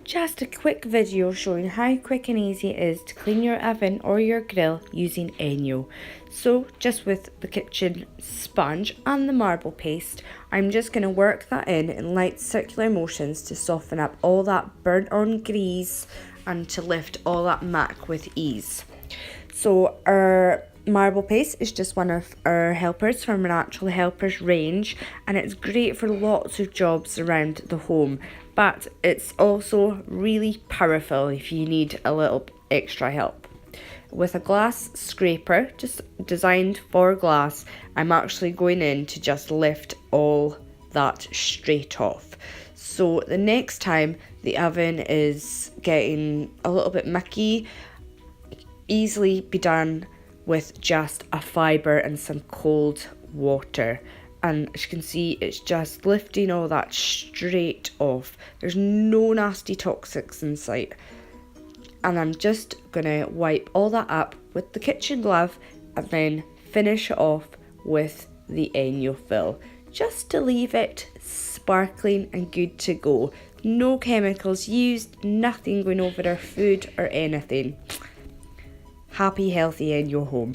Just a quick video showing how quick and easy it is to clean your oven or your grill using ENJO. So just with the kitchen sponge and the marble paste, I'm just going to work that in light circular motions to soften up all that burnt on grease and to lift all that muck with ease. So our marble paste is just one of our helpers from our Natural Helpers range, and it's great for lots of jobs around the home, but it's also really powerful if you need a little extra help. With a glass scraper just designed for glass, I'm actually going in to just lift all that straight off. So the next time the oven is getting a little bit mucky, easily be done with just a fibre and some cold water. And as you can see, it's just lifting all that straight off. There's no nasty toxics in sight. And I'm just gonna wipe all that up with the kitchen glove and then finish it off with the ENJO fill, just to leave it sparkling and good to go. No chemicals used, nothing going over our food or anything. Happy, healthy in your home.